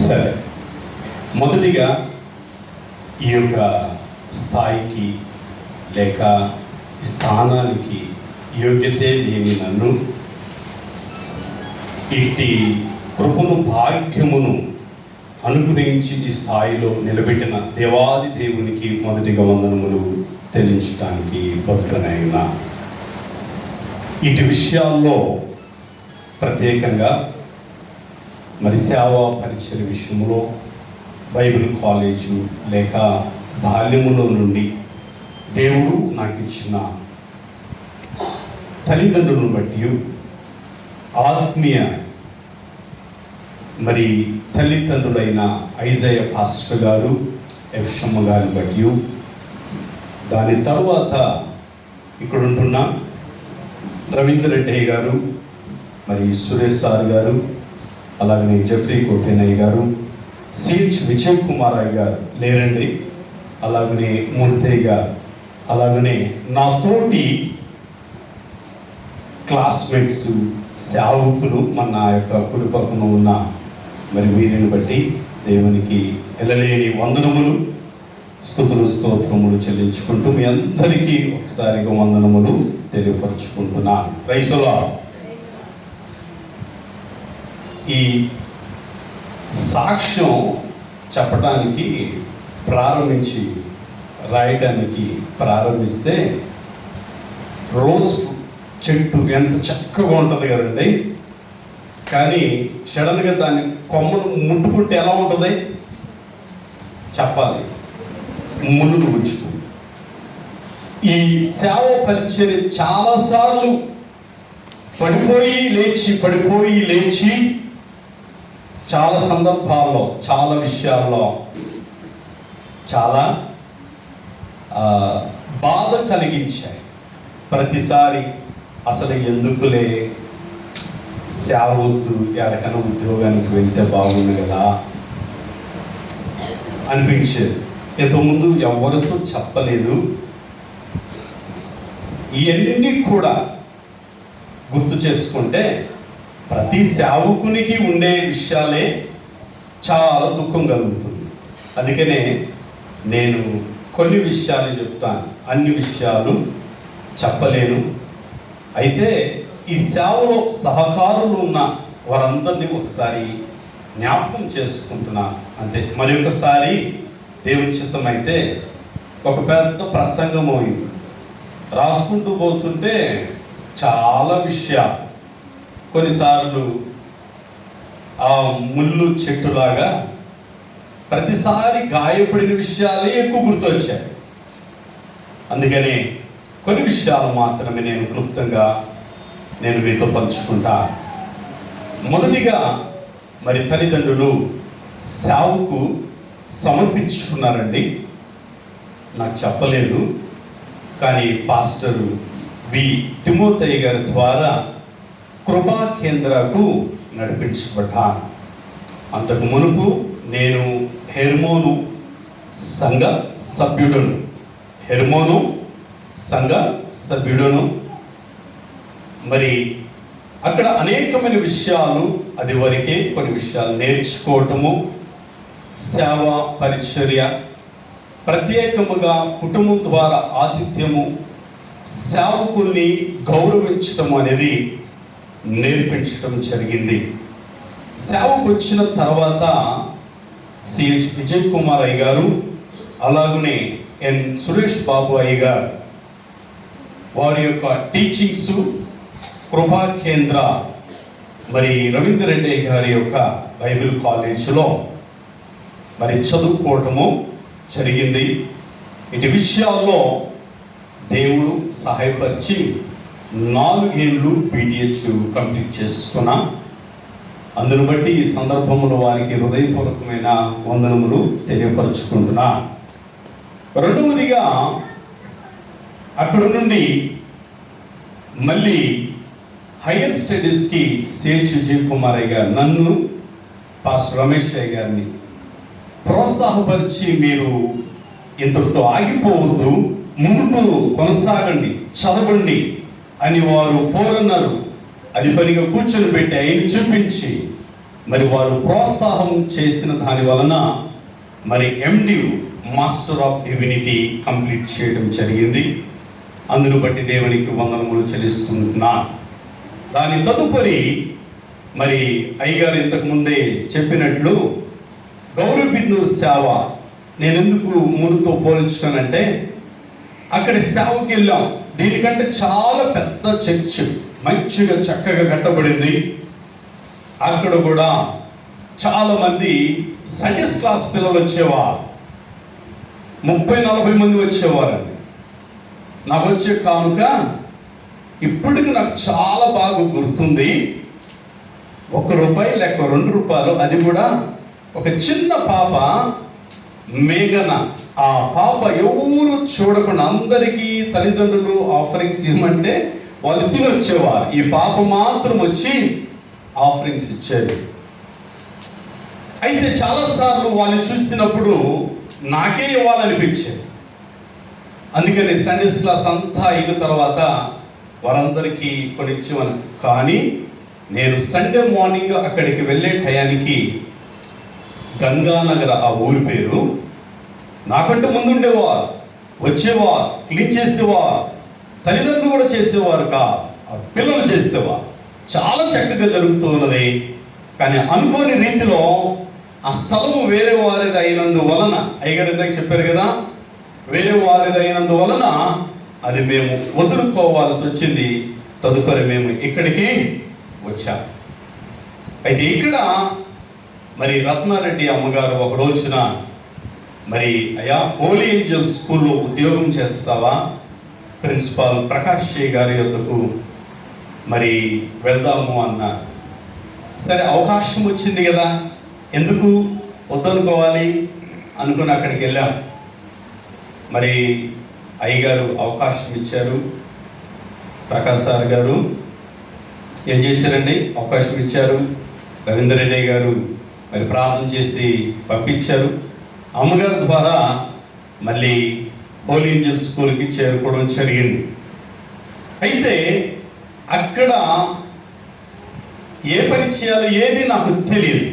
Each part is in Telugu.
సరే, మొదటిగా ఈ యొక్క స్థాయికి లేక స్థానానికి యోగ్యతే లేని నన్ను ఇట్టి కృపను భాగ్యమును అనుగ్రహించి ఈ స్థాయిలో నిలబెట్టిన దేవాది దేవునికి మొదటిగా వందనములు తెలియచడానికి బదులనైన ఇటు విషయాల్లో ప్రత్యేకంగా మరి సేవా పరిచయ విషయంలో బైబిల్ కాలేజు లేక బాల్యములో నుండి దేవుడు నాకు ఇచ్చిన తల్లిదండ్రులను బట్టి ఆత్మీయ మరి తల్లిదండ్రులైన ఐజయ పాస్టర్ గారు, ఎఫ్షమ్మ గారిని బట్టి, దాని తర్వాత ఇక్కడ ఉంటున్న రవీంద్ర రెడ్డి గారు, మరి సురేష్ సార్ గారు, అలాగనే జెఫ్రీ కోటేనయ్య గారు, సిహెచ్ విజయ్ కుమార్ అయ్య గారు లేరండి, అలాగనే మూర్తయ్య గారు, అలాగనే నా తోటి క్లాస్మేట్స్ సేవకులు మన యొక్క కుడి పక్కన ఉన్న మరి వీరిని బట్టి దేవునికి ఎల్లలేని వందనములు, స్తుతులు, స్తోత్రములు చెల్లించుకుంటూ మీ అందరికీ ఒకసారిగా వందనములు తెలియపరుచుకుంటున్నాను. Praise the lord. ఈ సాక్ష్యం చెప్పడానికి రాయటానికి ప్రారంభిస్తే రోజ్ చెట్టు ఎంత చక్కగా ఉంటుంది కదండి, కానీ సడన్గా దాన్ని కొమ్మను ముట్టుకుంటే ఎలా ఉంటుంది చెప్పాలి, ముళ్ళు ఉంచుకు. ఈ సేవ పరిచర్య చాలాసార్లు పడిపోయి లేచి చాలా సందర్భాల్లో చాలా విషయాల్లో చాలా బాధ కలిగించాయి. ప్రతిసారి అసలు ఎందుకులే సేవ వద్దు, ఎక్కడికైనా ఉద్యోగానికి వెళ్తే బాగుంది కదా అనిపించేది. ఇంతకుముందు ఎవరితో చెప్పలేదు. ఇవన్నీ కూడా గుర్తు చేసుకుంటే ప్రతి సేవకునికి ఉండే విషయాలే చాలా దుఃఖం కలుగుతుంది. అందుకనే నేను కొన్ని విషయాలు చెప్తాను, అన్ని విషయాలు చెప్పలేను. అయితే ఈ సేవలో సహకారులు ఉన్న వారందరినీ ఒకసారి జ్ఞాపకం చేసుకుంటున్నాను అంతే. మరి ఒకసారి దేవుని చిత్తం అయితే ఒక పెద్ద ప్రసంగం అయింది. రాసుకుంటూ పోతుంటే చాలా విషయాలు, కొన్నిసార్లు ఆ ముళ్ళు చెట్టులాగా ప్రతిసారి గాయపడిన విషయాలే ఎక్కువ గుర్తొచ్చాయి. అందుకనే కొన్ని విషయాలు మాత్రమే నేను క్లుప్తంగా మీతో పంచుకుంటా. మొదటిగా మరి తల్లిదండ్రులు సేవకు సమర్పించుకున్నారండి. నాకు చెప్పలేదు, కానీ పాస్టర్ బి తిమోతయ్య గారి ద్వారా కృపా కేంద్రకు నడిపించబడ్డాను. అంతకు మునుపు నేను హెర్మోను సంఘ సభ్యుడను. మరి అక్కడ అనేకమైన విషయాలు, అది వరకే కొన్ని విషయాలు నేర్చుకోవటము, సేవా పరిచర్య, ప్రత్యేకముగా కుటుంబం ద్వారా ఆతిథ్యము, సేవకుల్ని గౌరవించడం అనేది నేర్పించడం జరిగింది. సేవకు వచ్చిన తర్వాత సిహెచ్ విజయ్ కుమార్ అయ్య గారు, అలాగనే ఎన్ సురేష్ బాబు అయ్య గారు, వారి యొక్క టీచింగ్స్, కృపా కేంద్ర, మరి రవీంద్ర రెడ్డి గారి యొక్క బైబిల్ కాలేజీలో మరి చదువుకోవటము జరిగింది. ఇటు విషయాల్లో దేవుడు సహాయపరిచి 4 ఏళ్ళు BTH కంప్లీట్ చేసుకున్నా. అందును బట్టి ఈ సందర్భంలో వారికి హృదయపూర్వకమైన వందనములు తెలియపరుచుకుంటున్నా. రెండవదిగా అక్కడ నుండి మళ్ళీ హైయర్ స్టడీస్కి సిహెచ్ విజయ్ కుమార్ అయ్య గారు నన్ను, పాస్టర్ రమేష్ అయ్య గారిని ప్రోత్సాహపరిచి, మీరు ఇంతటితో ఆగిపోవద్దు, ముందుకు కొనసాగండి, చదవండి అని వారు ఫోరన్నరు అది పనిగా కూర్చొని పెట్టి ఆయన చూపించి మరి వారు ప్రోత్సాహం చేసిన దాని వలన మరి MDU master of divinity complete చేయడం జరిగింది. అందును బట్టి దేవునికి వందనములు చెల్లిస్తున్నా. దాని తదుపరి మరి అయ్యగారు ఇంతకుముందే చెప్పినట్లు గౌరవబిందూరు సేవ నేను ఎందుకు మూడుతో పోల్చానంటే, అక్కడ సేవకి వెళ్ళాం. దీనికంటే చాలా పెద్ద చర్చ్, మంచిగా చక్కగా కట్టబడింది. అక్కడ కూడా చాలామంది సండేస్ క్లాస్ పిల్లలు వచ్చేవారు, 30-40 మంది వచ్చేవారండి. నాకు వచ్చే కానుక ఇప్పటికి నాకు చాలా బాగా గుర్తుంది. ₹1 లేక ₹2, అది కూడా ఒక చిన్న పాప మేఘన. ఆ పాప ఎవరు చూడకుండా అందరికీ తల్లిదండ్రులు ఆఫరింగ్స్ ఇవ్వమంటే వాళ్ళు తినొచ్చేవారు. ఈ పాప మాత్రం వచ్చి ఆఫరింగ్స్ ఇచ్చేది. అయితే చాలాసార్లు వాళ్ళు చూసినప్పుడు నాకే ఇవ్వాలనిపించేది. అందుకని సండేస్ క్లాస్ అంతా అయిన తర్వాత వారందరికీ కొనిచ్చేవాను. కానీ నేను సండే మార్నింగ్ అక్కడికి వెళ్ళే టయానికి గంగానగర్ ఆ ఊరి పేరు, నాకంటే ముందుండేవారు, వచ్చేవారు, క్లీన్ చేసేవారు, తల్లిదండ్రులు కూడా చేసేవారు ఆ పిల్లలు చేసేవారు. చాలా చక్కగా జరుగుతూ ఉన్నది. కానీ అనుకోని రీతిలో ఆ స్థలము వేరే వారిది అయినందువలన, అయ్యగారు ఇందాక చెప్పారు కదా, వేరే వారిది అయినందువలన అది మేము వదులుకోవాల్సి వచ్చింది. తదుపరి మేము ఇక్కడికి వచ్చాం. అయితే ఇక్కడ మరి రత్నారెడ్డి అమ్మగారు ఒక రోజున మరి అయ్యా హోలీ ఏంజల్ స్కూల్లో ఉద్యోగం చేస్తావా, ప్రిన్సిపాల్ ప్రకాష్ గారి యొద్దకు మరి వెళ్దాము అన్నారు. సరే అవకాశం వచ్చింది కదా, ఎందుకు వద్దనుకోవాలి అనుకుని అక్కడికి వెళ్ళాం. మరి అయ్యగారు అవకాశం ఇచ్చారు. ప్రకాష్ సార్ గారు ఏం చేశారండి, అవకాశం ఇచ్చారు. రవీందర్ రెడ్డి గారు మరి ప్రార్థన చేసి పంపించారు. అమ్మగారి ద్వారా మళ్ళీ హోలీ ఏంజల్ స్కూల్కి చేరుకోవడం జరిగింది. అయితే అక్కడ ఏ పని చేయాలో ఏది నాకు తెలియదు.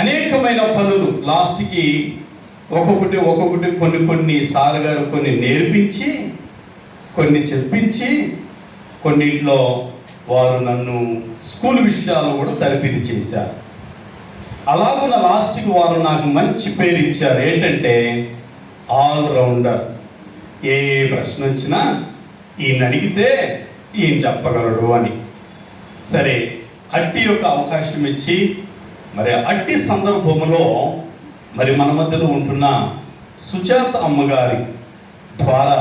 అనేకమైన పనులు లాస్ట్కి ఒక్కొక్కటి కొన్ని సార్ గారు కొన్ని నేర్పించి, కొన్ని చెప్పించి, కొన్నిట్లో వారు నన్ను స్కూల్ విషయాలు కూడా తరబిది చేశారు. అలాగున్న లాస్ట్కి వారు నాకు మంచి పేరు ఇచ్చారు. ఏంటంటే ఆల్రౌండర్. ఏ ప్రశ్న వచ్చినా ఈయన అడిగితే ఈయన చెప్పగలడు అని. సరే అట్టి యొక్క అవకాశం ఇచ్చి మరి అట్టి సందర్భంలో మరి మన మధ్యలో ఉంటున్న సుజాత అమ్మగారి ద్వారా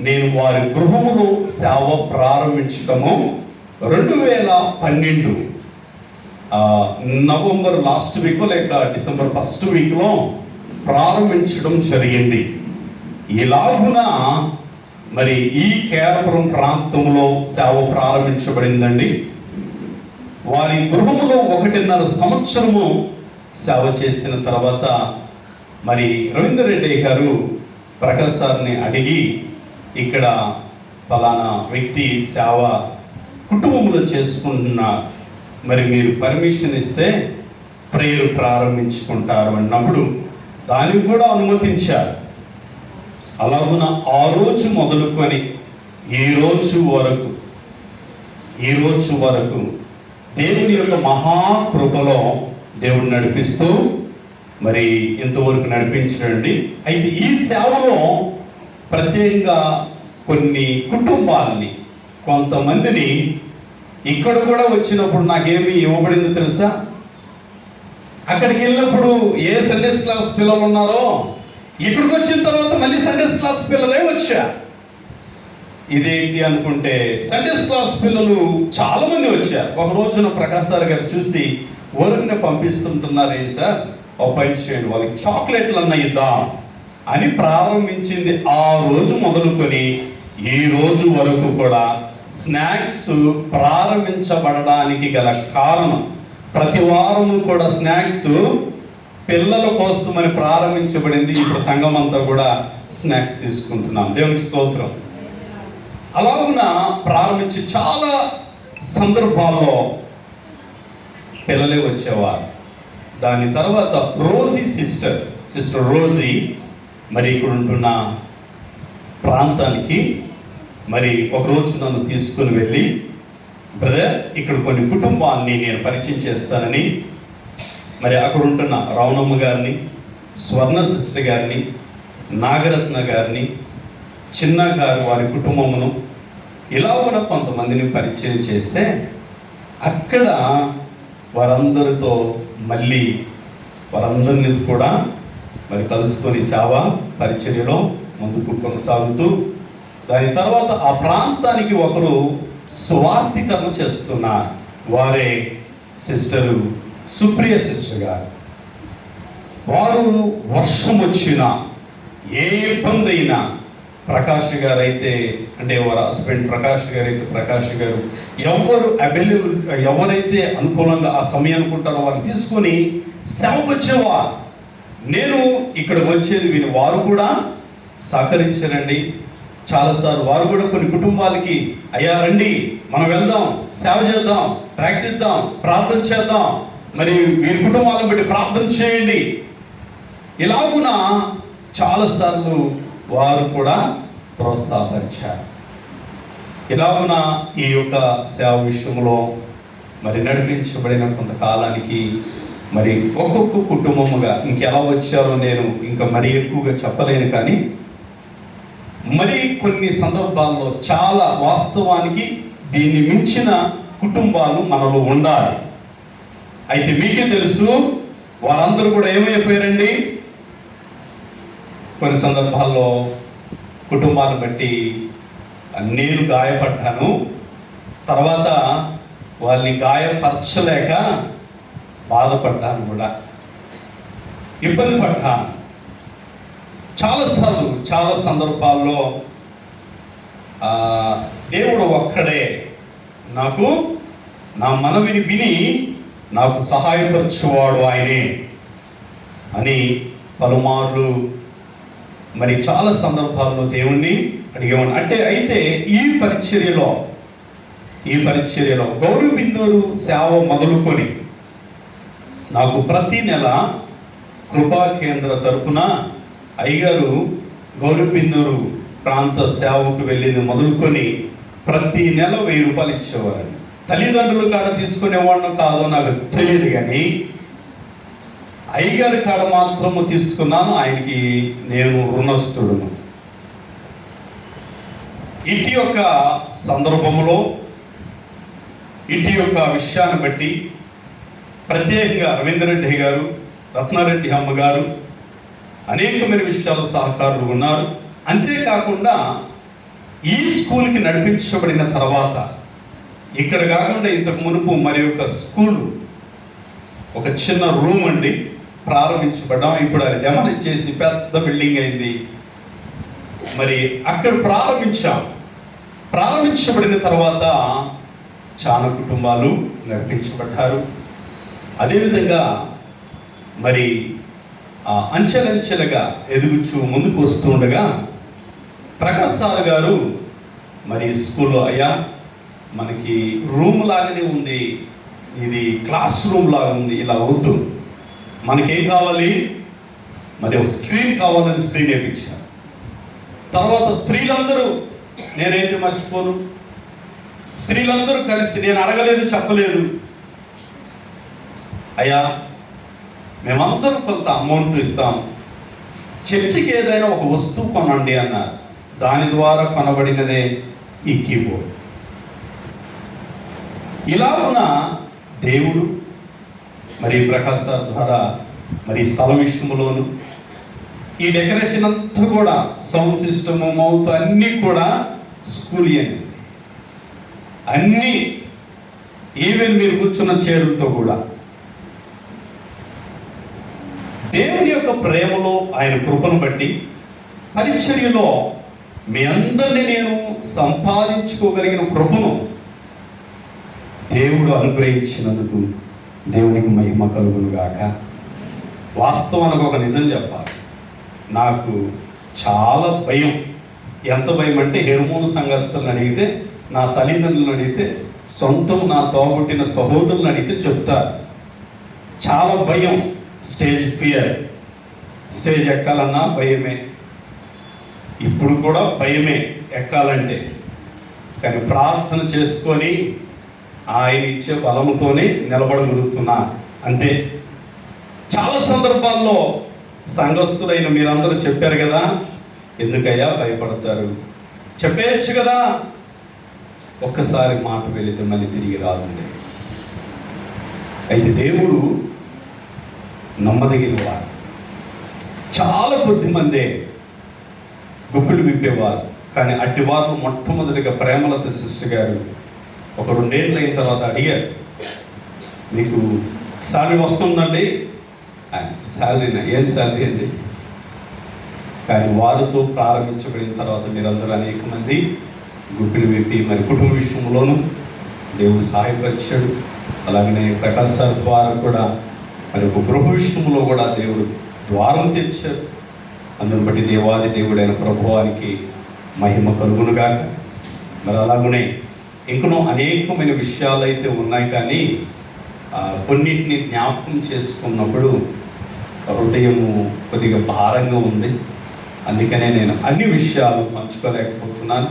నేను వారి గృహములో సేవ ప్రారంభించడము 2012 నవంబర్ లాస్ట్ వీక్ లేక డిసెంబర్ ఫస్ట్ వీక్లో ప్రారంభించడం జరిగింది. ఇలాగున మరి ఈ కేరపురం ప్రాంతంలో సేవ ప్రారంభించబడిందండి. వారి గృహములో 1.5 సంవత్సరము సేవ చేసిన తర్వాత మరి రవీందర్ రెడ్డి గారు ప్రకాష్ సార్ని అడిగి, ఇక్కడ ఫలానా వ్యక్తి సేవ కుటుంబంలో చేసుకుంటున్న, మరి మీరు పర్మిషన్ ఇస్తే ప్రేయర్ ప్రారంభించుకుంటారు అన్నప్పుడు దానికి కూడా అనుమతించారు. అలాగున ఆ రోజు మొదలుకొని ఈ రోజు వరకు దేవుని యొక్క మహాకృపలో దేవుడు నడిపిస్తూ మరి ఇంతవరకు నడిపించండి. అయితే ఈ సేవలో ప్రత్యేకంగా కొన్ని కుటుంబాలని, కొంతమందిని ఇక్కడ కూడా వచ్చినప్పుడు నాకేమి ఇవ్వబడిందో తెలుసా? అక్కడికి వెళ్ళినప్పుడు ఏ సండేస్ క్లాస్ పిల్లలు ఉన్నారో ఇక్కడికి వచ్చిన తర్వాత మళ్ళీ సండేస్ క్లాస్ పిల్లలే వచ్చా. ఇదేంటి అనుకుంటే సండేస్ క్లాస్ పిల్లలు చాలా మంది వచ్చారు. ఒక రోజున ప్రకాష్ సార్ గారు చూసి ఊరిని పంపిస్తుంటున్నారు, ఏంటి సార్ ఒక పని చేయండి, వాళ్ళకి చాక్లెట్లు అన్న ఇద్దాం అని ప్రారంభించింది. ఆ రోజు మొదలుకొని ఈ రోజు వరకు కూడా స్నాక్స్ ప్రారంభించబడడానికి గల కారణం, ప్రతి వారము కూడా స్నాక్స్ పిల్లల కోసమని ప్రారంభించబడింది. ఇప్పుడు సంఘం అంతా కూడా స్నాక్స్ తీసుకుంటున్నాం. దేవునికి స్తోత్రం. అలాగున ప్రారంభించి చాలా సందర్భాల్లో పిల్లలే వచ్చేవారు. దాని తర్వాత రోజీ సిస్టర్ రోజీ మరి ఇక్కడ ఉంటున్న ప్రాంతానికి మరి ఒకరోజు నన్ను తీసుకుని వెళ్ళి, బ్రదర్ ఇక్కడ కొన్ని కుటుంబాన్ని నేను పరిచయం చేస్తానని మరి అక్కడ ఉంటున్న రవణమ్మ గారిని, స్వర్ణ సిస్టర్ గారిని, నాగరత్న గారిని, చిన్న గారు వారి కుటుంబమును ఇలా కూడా కొంతమందిని పరిచయం చేస్తే అక్కడ వారందరితో మళ్ళీ వారందరినీ కూడా మరి కలుసుకొని సేవ పరిచర్యలో ముందుకు కొనసాగుతూ, దాని తర్వాత ఆ ప్రాంతానికి ఒకరు సువార్తీకరణ చేస్తున్నారు. వారే సిస్టరు సుప్రియ సిస్టర్ గారు. వారు వర్షం వచ్చినా ఏ ఇబ్బంది అయినా ప్రకాష్ గారు అయితే, అంటే వారి హస్బెండ్ ప్రకాష్ గారు అయితే ప్రకాష్ గారు ఎవరైతే అనుకూలంగా ఆ సమయం అనుకుంటారో వారిని తీసుకొని సేవకు వచ్చేవారు. నేను ఇక్కడ వచ్చేది విని వారు కూడా సహకరించారండి. చాలాసార్లు వారు కూడా కొన్ని కుటుంబాలకి, అయ్యా రండి మనం వెళ్దాం, సేవ చేద్దాం, ట్యాక్స్ ఇద్దాం, ప్రార్థన చేద్దాం, మరి వీరి కుటుంబాలను బట్టి ప్రార్థన చేయండి, ఇలాగున చాలాసార్లు వారు కూడా ప్రోత్సాహపరిచారు. ఇలాగున ఈ యొక్క సేవ విషయంలో మరి నడిపించబడిన కొంతకాలానికి మరి ఒక్కొక్క కుటుంబముగా ఇంకెలా వచ్చారో నేను ఇంకా మరీ ఎక్కువగా చెప్పలేను, కానీ మరి కొన్ని సందర్భాల్లో చాలా వాస్తవానికి దీన్ని మించిన కుటుంబాలు మనలో ఉండాలి. అయితే మీకే తెలుసు వారందరూ కూడా ఏమైపోయారండి, కొన్ని సందర్భాల్లో కుటుంబాన్ని బట్టి నేను గాయపడ్డాను, తర్వాత వాళ్ళని గాయపరచలేక బాధపడ్డాను, కూడా ఇబ్బంది పడ్డాను. చాలాసార్లు చాలా సందర్భాల్లో దేవుడు ఒక్కడే నాకు నా మనవిని విని నాకు సహాయపరచువాడు ఆయనే అని పలుమార్లు మరి చాలా సందర్భాల్లో దేవుణ్ణి అడిగేవాడు. అయితే ఈ పరిచర్యలో గౌరీ బిందూరు సేవ మొదలుకొని నాకు ప్రతి నెల కృపా కేంద్ర తరపున అయ్యగారు గౌరీ బిందూరు ప్రాంత సేవకు వెళ్ళింది మొదలుకొని ప్రతి నెల 1000 రూపాయలు ఇచ్చేవారండి. తల్లిదండ్రుల కాడ తీసుకునేవాడినో కాదో నాకు తెలియదు, కానీ అయ్యగారి కాడ మాత్రము తీసుకున్నాను. ఆయనకి నేను రుణస్థుడును. ఇంటి యొక్క సందర్భంలో ఇంటి యొక్క విషయాన్ని బట్టి ప్రత్యేకంగా రవీంద్రరెడ్డి గారు, రత్నారెడ్డి అమ్మ గారు అనేకమైన విషయాలు సహకారులు ఉన్నారు. అంతేకాకుండా ఈ స్కూల్కి నడిపించబడిన తర్వాత ఇక్కడ కాకుండా ఇంతకు మునుపు మరి ఒక స్కూల్, ఒక చిన్న రూమ్ అండి ప్రారంభించబడ్డాం. ఇప్పుడు అది డెమోలిష్ చేసి పెద్ద బిల్డింగ్ అయింది. మరి అక్కడ ప్రారంభించబడిన తర్వాత చాలా కుటుంబాలు నడిపించబడ్డారు. అదేవిధంగా మరి అంచెలంచెలుగా ఎదుగుచూ ముందుకు వస్తూ ఉండగా ప్రకాష్ సార్ గారు మరి స్కూల్లో, అయ్యా మనకి రూమ్ లాగానే ఉంది, ఇది క్లాస్ రూమ్ లాగా ఉంది, ఇలా వద్దు, మనకేం కావాలి, మరి ఒక స్క్రీన్ కావాలని స్క్రీన్ వేయించారు. తర్వాత స్త్రీలందరూ, నేనైతే మర్చిపోను, స్త్రీలందరూ కలిసి, నేను అడగలేదు చెప్పలేదు, అయ్యా మేమందరం కొంత అమౌంట్ ఇస్తాం, చర్చికి ఏదైనా ఒక వస్తువు కొనండి అన్నారు. దాని ద్వారా కొనబడినదే ఈ కీబోర్డ్. ఇలా ఉన్న దేవుడు మరి ప్రకాష్ సార్ ద్వారా మరి స్థల విషయంలోను ఈ డెకరేషన్ అంతా కూడా సౌండ్ సిస్టము, మౌత్ అన్నీ కూడా స్కూల్ అని అన్నీ, ఈవెన్ మీరు కూర్చున్న చైర్లతో కూడా దేవుని యొక్క ప్రేమలో, ఆయన కృపను బట్టి పరిచర్యలో మీ అందరినీ నేను సంపాదించుకోగలిగిన కృపను దేవుడు అనుగ్రహించినందుకు దేవునికి మహిమ కలుగును గాక. వాస్తవానికి ఒక నిజం చెప్పాలి, నాకు చాలా భయం. ఎంత భయం అంటే హెర్మోను సంఘస్థులను అడిగితే, నా తల్లిదండ్రులను అడిగితే, సొంతం నా తోబుట్టిన సహోదరులను అడిగితే చెప్తారు, చాలా భయం, స్టేజ్ ఫియర్. స్టేజ్ ఎక్కాలన్నా భయమే, ఇప్పుడు కూడా భయమే ఎక్కాలంటే. కానీ ప్రార్థన చేసుకొని ఆయన ఇచ్చే బలముతోనే నిలబడగలుగుతున్నా అంతే. చాలా సందర్భాల్లో సంఘస్థులైన మీరందరూ చెప్పారు కదా, ఎందుకయ్యా భయపడతారు, చెప్పేయచ్చు కదా. ఒక్కసారి మాట వెళితే మళ్ళీ తిరిగి రాదండి. అయితే దేవుడు నమ్మదగిన వారు. చాలా కొద్ది మందే గుప్పిలు విప్పేవారు. కానీ అట్టి వారు మొట్టమొదటిగా ప్రేమలత సిస్టర్ గారు ఒక 2 ఏళ్ళు అయిన తర్వాత అడిగారు, మీకు శాలరీ వస్తుందండి? శాలరీనా? ఏం శాలరీ అండి? కానీ వారితో ప్రారంభించబడిన తర్వాత మీరందరూ అనేక మంది గుప్పిలు విప్పి మరి కుటుంబ విషయంలోనూ దేవుడు సహాయపరిచాడు. అలాగనే ప్రకాశ్ సార్ ద్వారా కూడా మరి ఒక గృహ విషయంలో కూడా దేవుడు ద్వారం తెచ్చాడు. అందుని బట్టి దేవాది దేవుడైన ప్రభువానికి మహిమ కలుగునుగాక. మరి అలాగనే ఇంకనూ అనేకమైన విషయాలు అయితే ఉన్నాయి, కానీ కొన్నిటిని జ్ఞాపకం చేసుకున్నప్పుడు హృదయము కొద్దిగా భారంగా ఉంది. అందుకనే నేను అన్ని విషయాలు పంచుకోలేకపోతున్నాను.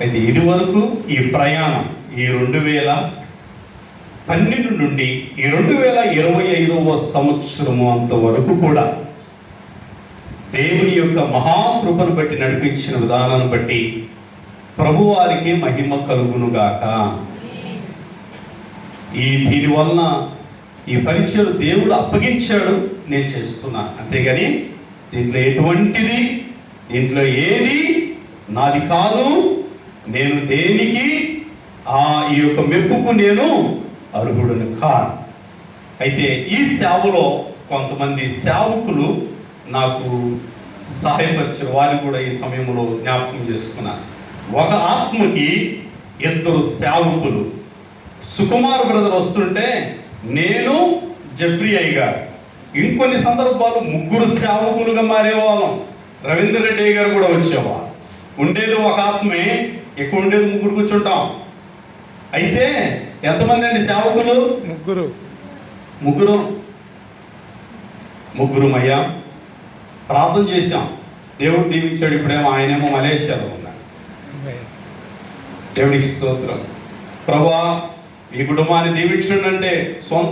అయితే ఇదివరకు ఈ ప్రయాణం ఈ 2012 నుండి ఈ 2025వ సంవత్సరము అంతవరకు కూడా దేవుని యొక్క మహాకృపను బట్టి నడిపించిన విధానాన్ని బట్టి ప్రభువారికి మహిమ కలుగునుగాక. దీనివలన ఈ పరిచయం దేవుడు అప్పగించాడు, నేను చేస్తున్నా. అంతేగాని దీంట్లో ఏది నాది కాదు. నేను దేనికి ఈ యొక్క మెప్పుకు నేను అర్హుడను కాను. అయితే ఈ సేవలో కొంతమంది సేవకులు నాకు సహాయపరిచారు. వారిని కూడా ఈ సమయంలో జ్ఞాపకం చేసుకున్నాను. ఒక ఆత్మకి 2 సేవకులు. సుకుమార్ బ్రదర్ వస్తుంటే నేను, జెఫ్రీ అయ్య గారు, ఇంకొన్ని సందర్భాలు 3 సేవకులుగా మారేవాళ్ళం. రవీందర్ రెడ్డి అయ్య గారు కూడా వచ్చేవారు. ఉండేది ఒక ఆత్మే, ఎక్కువ ఉండేది 3 కూర్చుంటాం. అయితే ఎంతమంది అండి సేవకులు? 3 అయ్యా. ప్రార్థన చేశాం, దేవుడు దీవించాడు. ఇప్పుడేమో ఆయనేమో మలేషియాలో ఉన్నాడు. దేవుడికి స్తోత్రం. ప్రభువా ఈ కుటుంబాన్ని దీవించండి అంటే సొంత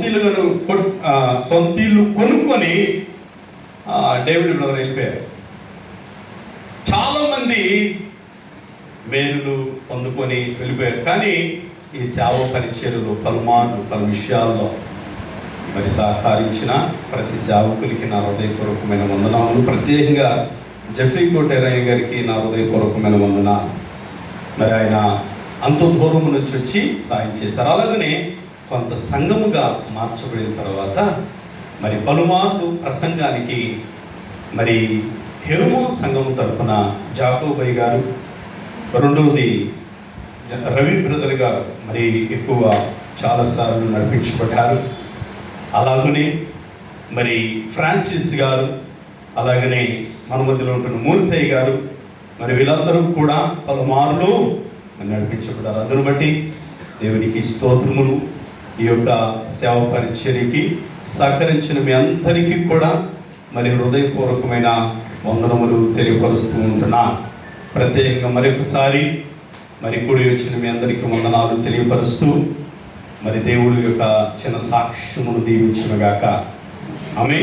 ఇల్లు కొనుక్కొని డేవిడ్ బ్రదర్ వెళ్ళిపోయారు. చాలామంది మేలులు పొందుకొని వెళ్ళిపోయారు. కానీ ఈ సేవ పరిచర్యలు పలు విషయాల్లో మరి సహకరించిన ప్రతి సేవకులకి నా హృదయపూర్వకమైన వందనాలు. ప్రత్యేకంగా జెఫ్రీ కోటేరయ్య గారికి నా హృదయపూర్వకమైన వందనాలు. మరి ఆయన అంత దూరం నుంచి వచ్చి సాయం చేశారు. అలాగనే కొంత సంఘముగా మార్చబడిన తర్వాత మరి పలుమార్లు ప్రసంగానికి మరి హెరుమో సంఘము తరఫున జాకోబయ్య గారు, రెండవది రవి బ్రదర్ గారు మరి ఎక్కువ చాలాసార్లు నడిపించబడ్డారు. అలాగనే మరి ఫ్రాన్సిస్ గారు, అలాగనే మన మధ్యలో ఉంటున్న మూర్తయ్య గారు, మరి వీళ్ళందరూ కూడా పలుమార్లు నడిపించబడ్డారు. అందును బట్టి దేవునికి స్తోత్రములు. ఈ యొక్క సేవ పరిచర్యకి సహకరించిన మీ అందరికీ కూడా మరి హృదయపూర్వకమైన వందనములు తెలియపరుస్తూ ఉంటున్నా. ప్రత్యేకంగా మరొకసారి మరి కూడి వచ్చిన మీ అందరికీ వందనాలు తెలియపరుస్తూ మరి దేవుడి యొక్క చిన్న సాక్ష్యమును దీవించునుగాక. ఆమేన్.